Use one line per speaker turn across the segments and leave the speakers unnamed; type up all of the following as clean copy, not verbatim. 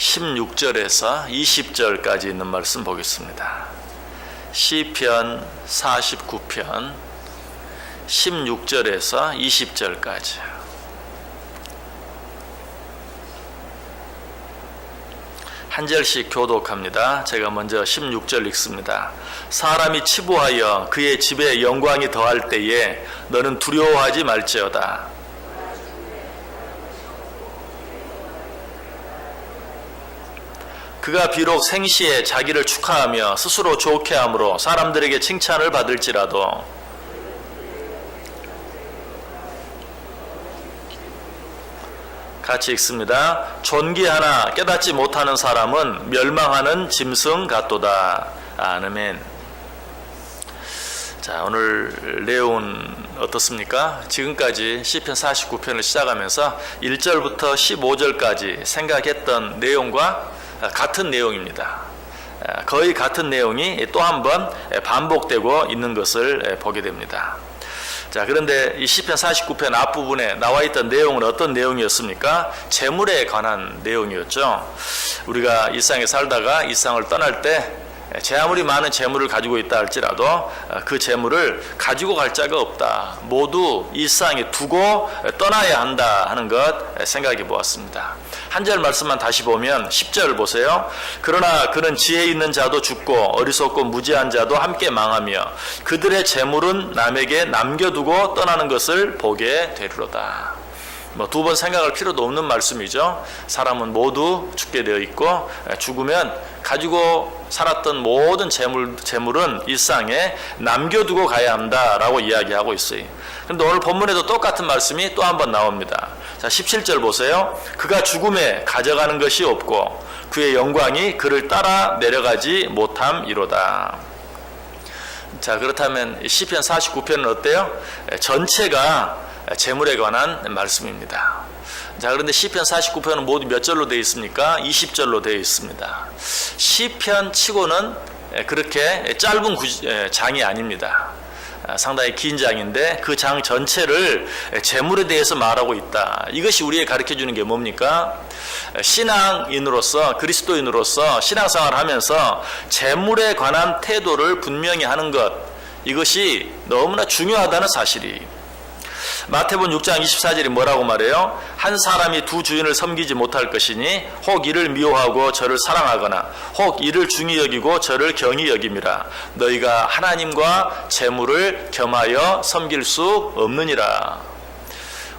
16절에서 20절까지 있는 말씀 보겠습니다. 시편 49편 16절에서 20절까지. 한 절씩 교독합니다. 제가 먼저 16절 읽습니다. 사람이 치부하여 그의 집에 영광이 더할 때에 너는 두려워하지 말지어다. 그가 비록 생시에 자기를 축하하며 스스로 좋게 함으로 사람들에게 칭찬을 받을지라도 같이 읽습니다. 존귀하나 깨닫지 못하는 사람은 멸망하는 짐승 같도다. 아멘. 자, 오늘 내용은 어떻습니까? 지금까지 시편 49편을 시작하면서 1절부터 15절까지 생각했던 내용과 같은 내용입니다. 거의 같은 내용이 또 한 번 반복되고 있는 것을 보게 됩니다. 자, 그런데 이 시편 49편 앞부분에 나와 있던 내용은 어떤 내용이었습니까? 재물에 관한 내용이었죠. 우리가 이 세상에 살다가 이 세상을 떠날 때 제 아무리 많은 재물을 가지고 있다 할지라도 그 재물을 가지고 갈 자가 없다. 모두 이 세상에 두고 떠나야 한다 하는 것 생각해 보았습니다. 한 절 말씀만 다시 보면 10절 보세요. 그러나 그는 지혜 있는 자도 죽고 어리석고 무지한 자도 함께 망하며 그들의 재물은 남에게 남겨두고 떠나는 것을 보게 되리로다. 두 번 생각할 필요도 없는 말씀이죠. 사람은 모두 죽게 되어 있고 죽으면 가지고 살았던 모든 재물은 일상에 남겨두고 가야 한다라고 이야기하고 있어요. 그런데 오늘 본문에도 똑같은 말씀이 또 한 번 나옵니다. 자, 17절 보세요. 그가 죽음에 가져가는 것이 없고 그의 영광이 그를 따라 내려가지 못함이로다. 자, 그렇다면 시편 49편은 어때요? 전체가 재물에 관한 말씀입니다. 자, 그런데 시편 49편은 모두 몇 절로 되어 있습니까? 20절로 되어 있습니다. 시편 치고는 그렇게 짧은 장이 아닙니다. 상당히 긴 장인데 그 장 전체를 재물에 대해서 말하고 있다. 이것이 우리에게 가르쳐주는 게 뭡니까? 신앙인으로서, 그리스도인으로서 신앙생활을 하면서 재물에 관한 태도를 분명히 하는 것, 이것이 너무나 중요하다는 사실이. 마태복음 6장 24절이 뭐라고 말해요? 한 사람이 두 주인을 섬기지 못할 것이니 혹 이를 미워하고 저를 사랑하거나 혹 이를 중히 여기고 저를 경히 여김이라. 너희가 하나님과 재물을 겸하여 섬길 수 없느니라.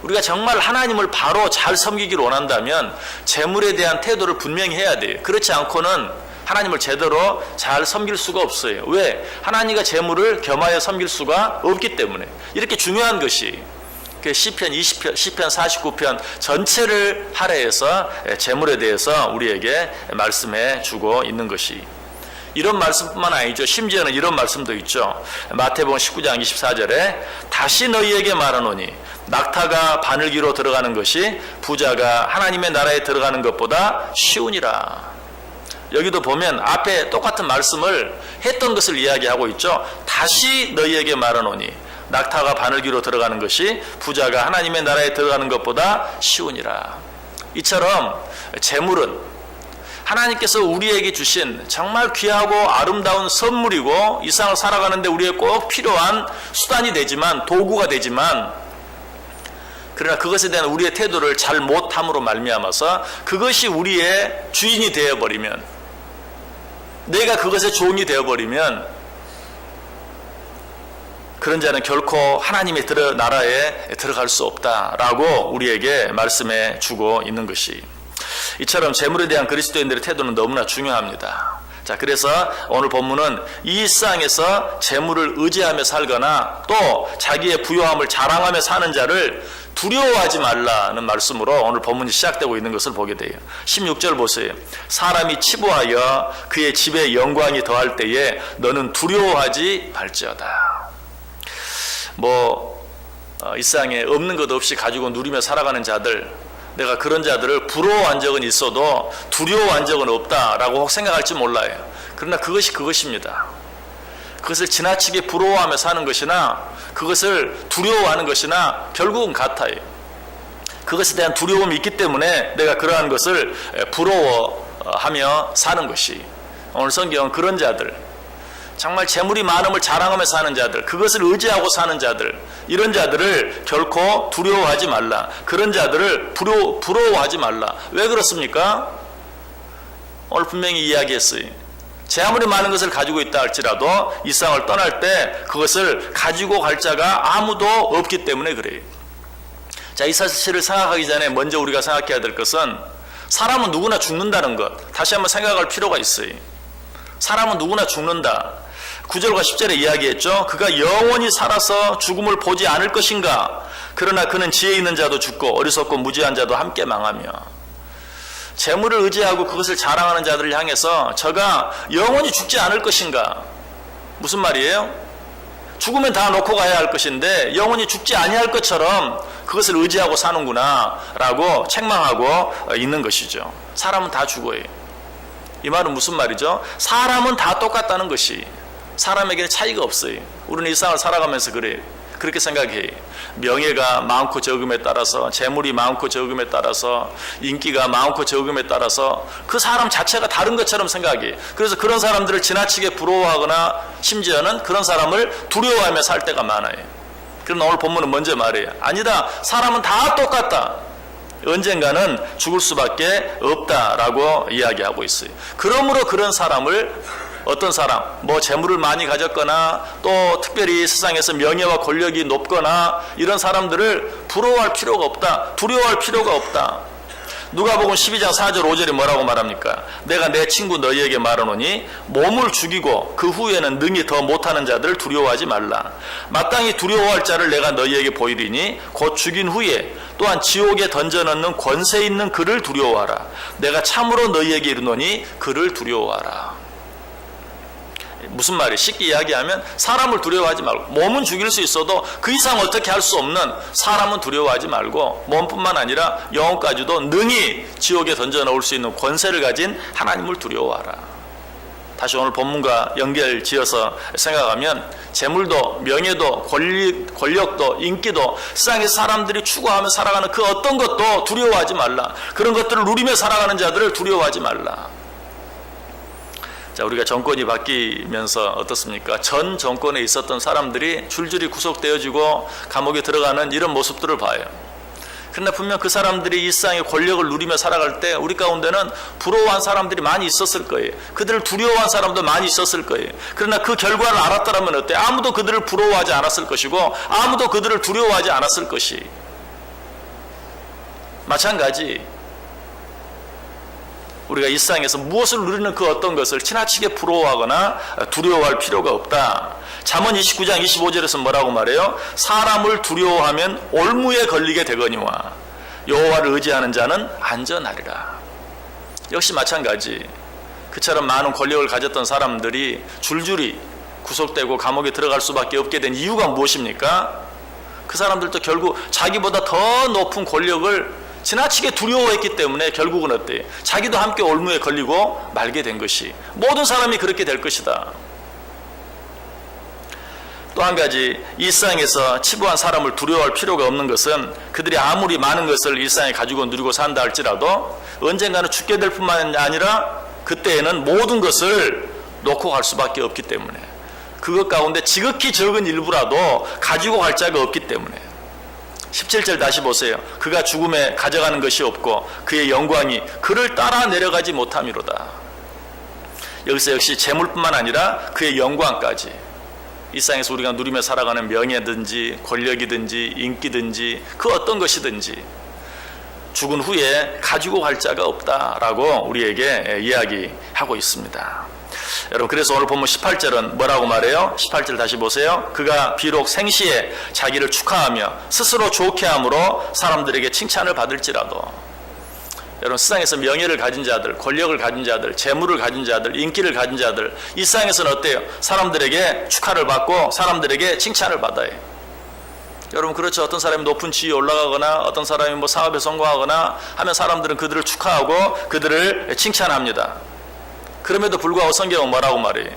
우리가 정말 하나님을 바로 잘 섬기기를 원한다면 재물에 대한 태도를 분명히 해야 돼요. 그렇지 않고는 하나님을 제대로 잘 섬길 수가 없어요. 왜? 하나님과 재물을 겸하여 섬길 수가 없기 때문에. 이렇게 중요한 것이 시편 20편, 시편 49편 전체를 할애해서 재물에 대해서 우리에게 말씀해 주고 있는 것이. 이런 말씀뿐만 아니죠. 심지어는 이런 말씀도 있죠. 마태복음 19장 24절에 다시 너희에게 말하노니 낙타가 바늘기로 들어가는 것이 부자가 하나님의 나라에 들어가는 것보다 쉬우니라. 여기도 보면 앞에 똑같은 말씀을 했던 것을 이야기하고 있죠. 다시 너희에게 말하노니 낙타가 바늘기로 들어가는 것이 부자가 하나님의 나라에 들어가는 것보다 쉬우니라. 이처럼 재물은 하나님께서 우리에게 주신 정말 귀하고 아름다운 선물이고 이 세상을 살아가는데 우리에게 꼭 필요한 수단이 되지만, 도구가 되지만, 그러나 그것에 대한 우리의 태도를 잘 못함으로 말미암아서 그것이 우리의 주인이 되어버리면, 내가 그것의 종이 되어버리면 그런 자는 결코 하나님의 나라에 들어갈 수 없다라고 우리에게 말씀해 주고 있는 것이. 이처럼 재물에 대한 그리스도인들의 태도는 너무나 중요합니다. 자, 그래서 오늘 본문은 이 세상에서 재물을 의지하며 살거나 또 자기의 부요함을 자랑하며 사는 자를 두려워하지 말라는 말씀으로 오늘 본문이 시작되고 있는 것을 보게 돼요. 16절 보세요. 사람이 치부하여 그의 집에 영광이 더할 때에 너는 두려워하지 말지어다. 이 세상에 없는 것 없이 가지고 누리며 살아가는 자들, 내가 그런 자들을 부러워한 적은 있어도 두려워한 적은 없다라고 혹 생각할지 몰라요. 그러나 그것이 그것입니다. 그것을 지나치게 부러워하며 사는 것이나 그것을 두려워하는 것이나 결국은 같아요. 그것에 대한 두려움이 있기 때문에 내가 그러한 것을 하며 사는 것이, 오늘 성경은 그런 자들, 정말 재물이 많음을 자랑하며 사는 자들, 그것을 의지하고 사는 자들, 이런 자들을 결코 두려워하지 말라. 그런 자들을 부러워하지 말라. 왜 그렇습니까? 오늘 분명히 이야기했어요. 제 아무리 많은 것을 가지고 있다 할지라도 이 세상을 떠날 때 그것을 가지고 갈 자가 아무도 없기 때문에 그래요. 자, 이 사실을 생각하기 전에 먼저 우리가 생각해야 될 것은, 사람은 누구나 죽는다는 것, 다시 한번 생각할 필요가 있어요. 사람은 누구나 죽는다. 9절과 10절에 이야기했죠. 그가 영원히 살아서 죽음을 보지 않을 것인가. 그러나 그는 지혜 있는 자도 죽고 어리석고 무지한 자도 함께 망하며. 재물을 의지하고 그것을 자랑하는 자들을 향해서 저가 영원히 죽지 않을 것인가. 무슨 말이에요? 죽으면 다 놓고 가야 할 것인데 영원히 죽지 아니할 것처럼 그것을 의지하고 사는구나 라고 책망하고 있는 것이죠. 사람은 다 죽어요. 이 말은 무슨 말이죠? 사람은 다 똑같다는 것이, 사람에게는 차이가 없어요. 우리는 이 세상을 살아가면서 그래요. 그렇게 생각해요. 명예가 많고 적음에 따라서, 재물이 많고 적음에 따라서, 인기가 많고 적음에 따라서 그 사람 자체가 다른 것처럼 생각해요. 그래서 그런 사람들을 지나치게 부러워하거나 심지어는 그런 사람을 두려워하며 살 때가 많아요. 그러나 오늘 본문은 먼저 말해요. 아니다. 사람은 다 똑같다. 언젠가는 죽을 수밖에 없다라고 이야기하고 있어요. 그러므로 그런 사람을, 어떤 사람, 뭐 재물을 많이 가졌거나 또 특별히 세상에서 명예와 권력이 높거나 이런 사람들을 부러워할 필요가 없다. 두려워할 필요가 없다. 누가복음 12장 4절 5절에 뭐라고 말합니까? 내가 내 친구 너희에게 말하노니 몸을 죽이고 그 후에는 능히 더 못하는 자들을 두려워하지 말라. 마땅히 두려워할 자를 내가 너희에게 보이리니 곧 죽인 후에 또한 지옥에 던져넣는 권세 있는 그를 두려워하라. 내가 참으로 너희에게 이르노니 그를 두려워하라. 무슨 말이에요? 쉽게 이야기하면 사람을 두려워하지 말고, 몸은 죽일 수 있어도 그 이상 어떻게 할 수 없는 사람은 두려워하지 말고, 몸뿐만 아니라 영혼까지도 능히 지옥에 던져 넣을 수 있는 권세를 가진 하나님을 두려워하라. 다시 오늘 본문과 연결 지어서 생각하면, 재물도 명예도 권력도 인기도 세상에서 사람들이 추구하며 살아가는 그 어떤 것도 두려워하지 말라. 그런 것들을 누리며 살아가는 자들을 두려워하지 말라. 자, 우리가 정권이 바뀌면서 어떻습니까? 전 정권에 있었던 사람들이 줄줄이 구속되어지고 감옥에 들어가는 이런 모습들을 봐요. 그러나 분명 그 사람들이 이 세상의 권력을 누리며 살아갈 때 우리 가운데는 부러워한 사람들이 많이 있었을 거예요. 그들을 두려워한 사람도 많이 있었을 거예요. 그러나 그 결과를 알았더라면 어때? 아무도 그들을 부러워하지 않았을 것이고 아무도 그들을 두려워하지 않았을 것이. 마찬가지, 우리가 이 세상에서 무엇을 누리는 그 어떤 것을 지나치게 부러워하거나 두려워할 필요가 없다. 잠언 29장 25절에서 뭐라고 말해요? 사람을 두려워하면 올무에 걸리게 되거니와 여호와를 의지하는 자는 안전하리라. 역시 마찬가지, 그처럼 많은 권력을 가졌던 사람들이 줄줄이 구속되고 감옥에 들어갈 수밖에 없게 된 이유가 무엇입니까? 그 사람들도 결국 자기보다 더 높은 권력을 지나치게 두려워했기 때문에 결국은 어때요? 자기도 함께 올무에 걸리고 말게 된 것이, 모든 사람이 그렇게 될 것이다. 또 한 가지, 이 세상에서 치부한 사람을 두려워할 필요가 없는 것은 그들이 아무리 많은 것을 이 세상에 가지고 누리고 산다 할지라도 언젠가는 죽게 될 뿐만 아니라 그때에는 모든 것을 놓고 갈 수밖에 없기 때문에, 그것 가운데 지극히 적은 일부라도 가지고 갈 자가 없기 때문에. 17절 다시 보세요. 그가 죽음에 가져가는 것이 없고 그의 영광이 그를 따라 내려가지 못함이로다. 여기서 역시 재물뿐만 아니라 그의 영광까지, 이 세상에서 우리가 누리며 살아가는 명예든지 권력이든지 인기든지 그 어떤 것이든지 죽은 후에 가지고 갈 자가 없다라고 우리에게 이야기하고 있습니다. 여러분, 그래서 오늘 본문 18절은 뭐라고 말해요? 18절 다시 보세요. 그가 비록 생시에 자기를 축하하며 스스로 좋게 함으로 사람들에게 칭찬을 받을지라도. 여러분, 세상에서 명예를 가진 자들, 권력을 가진 자들, 재물을 가진 자들, 인기를 가진 자들, 이 세상에서는 어때요? 사람들에게 축하를 받고 사람들에게 칭찬을 받아요. 여러분, 그렇죠. 어떤 사람이 높은 지위에 올라가거나 어떤 사람이 뭐 사업에 성공하거나 하면 사람들은 그들을 축하하고 그들을 칭찬합니다. 그럼에도 불구하고 성경은 뭐라고 말해요?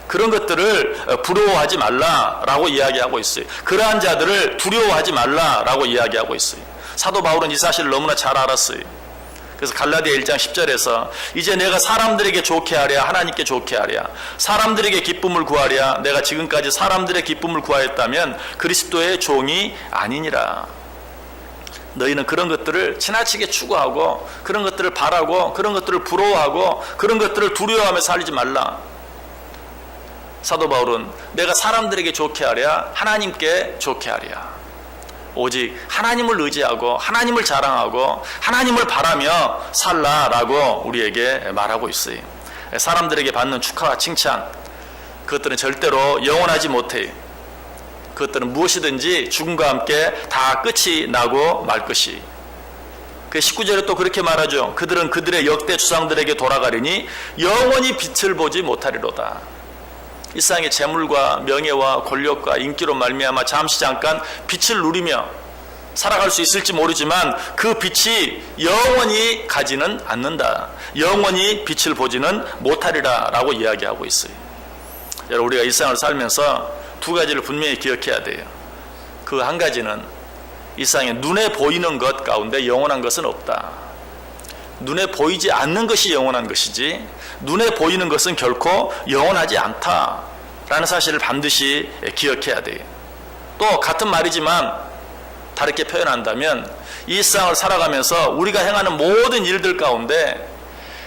그런 것들을 부러워하지 말라라고 이야기하고 있어요. 그러한 자들을 두려워하지 말라라고 이야기하고 있어요. 사도 바울은 이 사실을 너무나 잘 알았어요. 그래서 갈라디아 1장 10절에서 이제 내가 사람들에게 좋게 하랴 하나님께 좋게 하랴 사람들에게 기쁨을 구하랴 내가 지금까지 사람들의 기쁨을 구하였다면 그리스도의 종이 아니니라. 너희는 그런 것들을 지나치게 추구하고 그런 것들을 바라고 그런 것들을 부러워하고 그런 것들을 두려워하며 살지 말라. 사도 바울은 내가 사람들에게 좋게 하랴 하나님께 좋게 하랴 오직 하나님을 의지하고 하나님을 자랑하고 하나님을 바라며 살라라고 우리에게 말하고 있어요. 사람들에게 받는 축하와 칭찬 그것들은 절대로 영원하지 못해요. 그것들은 무엇이든지 죽음과 함께 다 끝이 나고 말 것이. 그 19절에 또 그렇게 말하죠. 그들은 그들의 역대 주상들에게 돌아가리니 영원히 빛을 보지 못하리로다. 이 세상의 재물과 명예와 권력과 인기로 말미암아 잠시 잠깐 빛을 누리며 살아갈 수 있을지 모르지만 그 빛이 영원히 가지는 않는다. 영원히 빛을 보지는 못하리라 라고 이야기하고 있어요. 여러분 우리가 일상을 살면서 두 가지를 분명히 기억해야 돼요. 그 한 가지는 일상에 눈에 보이는 것 가운데 영원한 것은 없다. 눈에 보이지 않는 것이 영원한 것이지 눈에 보이는 것은 결코 영원하지 않다라는 사실을 반드시 기억해야 돼요. 또 같은 말이지만 다르게 표현한다면 이 세상을 살아가면서 우리가 행하는 모든 일들 가운데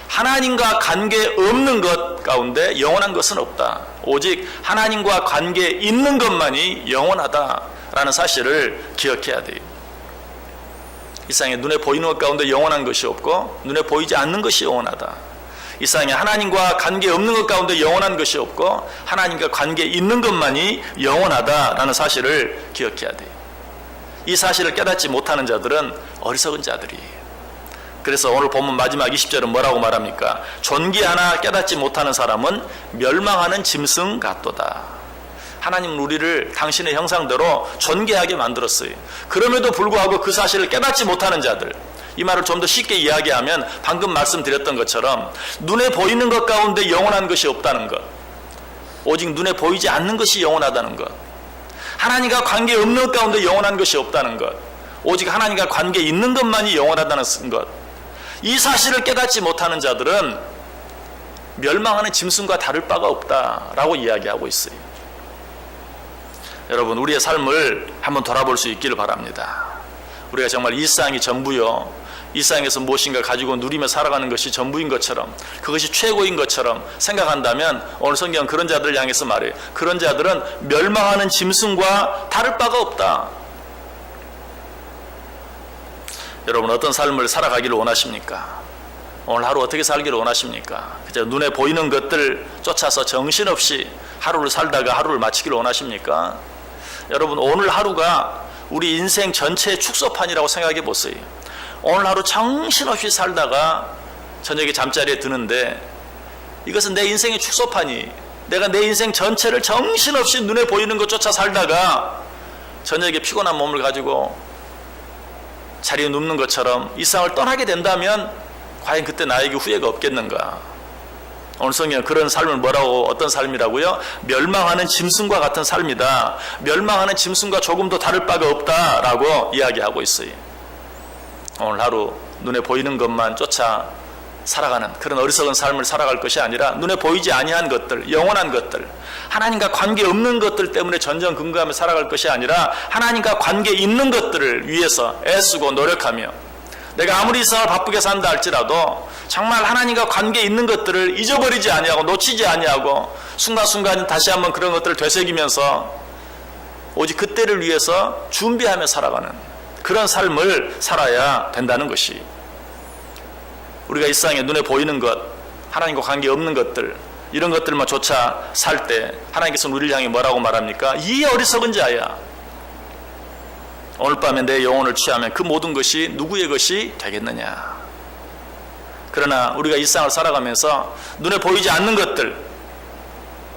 하나님과 관계 없는 것 가운데 영원한 것은 없다. 오직 하나님과 관계 있는 것만이 영원하다라는 사실을 기억해야 돼요. 이 세상에 눈에 보이는 것 가운데 영원한 것이 없고 눈에 보이지 않는 것이 영원하다. 이 세상에 하나님과 관계 없는 것 가운데 영원한 것이 없고 하나님과 관계 있는 것만이 영원하다라는 사실을 기억해야 돼요. 이 사실을 깨닫지 못하는 자들은 어리석은 자들이에요. 그래서 오늘 본문 마지막 20절은 뭐라고 말합니까? 존귀 하나 깨닫지 못하는 사람은 멸망하는 짐승 같도다. 하나님은 우리를 당신의 형상대로 존귀하게 만들었어요. 그럼에도 불구하고 그 사실을 깨닫지 못하는 자들, 이 말을 좀 더 쉽게 이야기하면 방금 말씀드렸던 것처럼 눈에 보이는 것 가운데 영원한 것이 없다는 것, 오직 눈에 보이지 않는 것이 영원하다는 것, 하나님과 관계 없는 것 가운데 영원한 것이 없다는 것, 오직 하나님과 관계 있는 것만이 영원하다는 것, 이 사실을 깨닫지 못하는 자들은 멸망하는 짐승과 다를 바가 없다라고 이야기하고 있어요. 여러분 우리의 삶을 한번 돌아볼 수 있기를 바랍니다. 우리가 정말 이 세상이 전부요, 이 세상에서 무엇인가 가지고 누리며 살아가는 것이 전부인 것처럼, 그것이 최고인 것처럼 생각한다면 오늘 성경은 그런 자들을 향해서 말해요. 그런 자들은 멸망하는 짐승과 다를 바가 없다. 여러분 어떤 삶을 살아가기를 원하십니까? 오늘 하루 어떻게 살기를 원하십니까? 그저 눈에 보이는 것들 쫓아서 정신없이 하루를 살다가 하루를 마치기를 원하십니까? 여러분 오늘 하루가 우리 인생 전체의 축소판이라고 생각해 보세요. 오늘 하루 정신없이 살다가 저녁에 잠자리에 드는데 이것은 내 인생의 축소판이, 내가 내 인생 전체를 정신없이 눈에 보이는 것 쫓아 살다가 저녁에 피곤한 몸을 가지고 자리에 눕는 것처럼 이 세상을 떠나게 된다면 과연 그때 나에게 후회가 없겠는가? 오늘 성경은 그런 삶을 뭐라고, 어떤 삶이라고요? 멸망하는 짐승과 같은 삶이다. 멸망하는 짐승과 조금도 다를 바가 없다라고 이야기하고 있어요. 오늘 하루 눈에 보이는 것만 쫓아 살아가는 그런 어리석은 삶을 살아갈 것이 아니라 눈에 보이지 아니한 것들, 영원한 것들, 하나님과 관계 없는 것들 때문에 전전긍긍하며 살아갈 것이 아니라 하나님과 관계 있는 것들을 위해서 애쓰고 노력하며, 내가 아무리 이 세상을 바쁘게 산다 할지라도 정말 하나님과 관계 있는 것들을 잊어버리지 아니하고 놓치지 아니하고 순간순간 다시 한번 그런 것들을 되새기면서 오직 그때를 위해서 준비하며 살아가는 그런 삶을 살아야 된다는 것이, 우리가 이 세상에 눈에 보이는 것, 하나님과 관계 없는 것들, 이런 것들만 조차 살 때 하나님께서는 우리를 향해 뭐라고 말합니까? 이 어리석은 자야, 오늘 밤에 내 영혼을 취하면 그 모든 것이 누구의 것이 되겠느냐. 그러나 우리가 이 세상을 살아가면서 눈에 보이지 않는 것들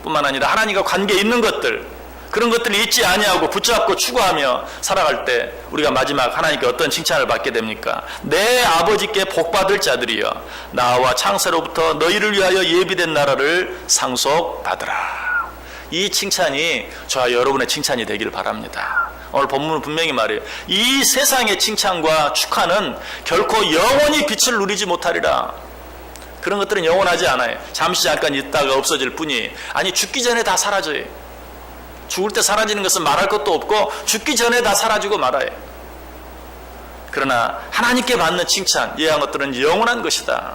뿐만 아니라 하나님과 관계 있는 것들, 그런 것들을 잊지 아니하고 붙잡고 추구하며 살아갈 때 우리가 마지막 하나님께 어떤 칭찬을 받게 됩니까? 내 아버지께 복받을 자들이여 나와 창세로부터 너희를 위하여 예비된 나라를 상속받으라. 이 칭찬이 저와 여러분의 칭찬이 되기를 바랍니다. 오늘 본문은 분명히 말해요. 이 세상의 칭찬과 축하는 결코 영원히 빛을 누리지 못하리라. 그런 것들은 영원하지 않아요. 잠시 잠깐 있다가 없어질 뿐이. 아니, 죽기 전에 다 사라져요. 죽을 때 사라지는 것은 말할 것도 없고 죽기 전에 다 사라지고 말아요. 그러나 하나님께 받는 칭찬, 이러한 것들은 영원한 것이다.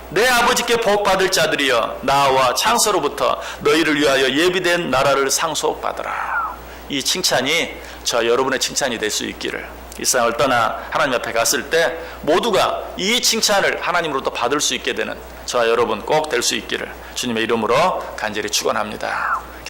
내 아버지께 복받을 자들이여 나와 창세로부터 너희를 위하여 예비된 나라를 상속받으라. 이 칭찬이 저 여러분의 칭찬이 될 수 있기를, 이 세상을 떠나 하나님 앞에 갔을 때 모두가 이 칭찬을 하나님으로부터 받을 수 있게 되는 저와 여러분 꼭 될 수 있기를 주님의 이름으로 간절히 축원합니다.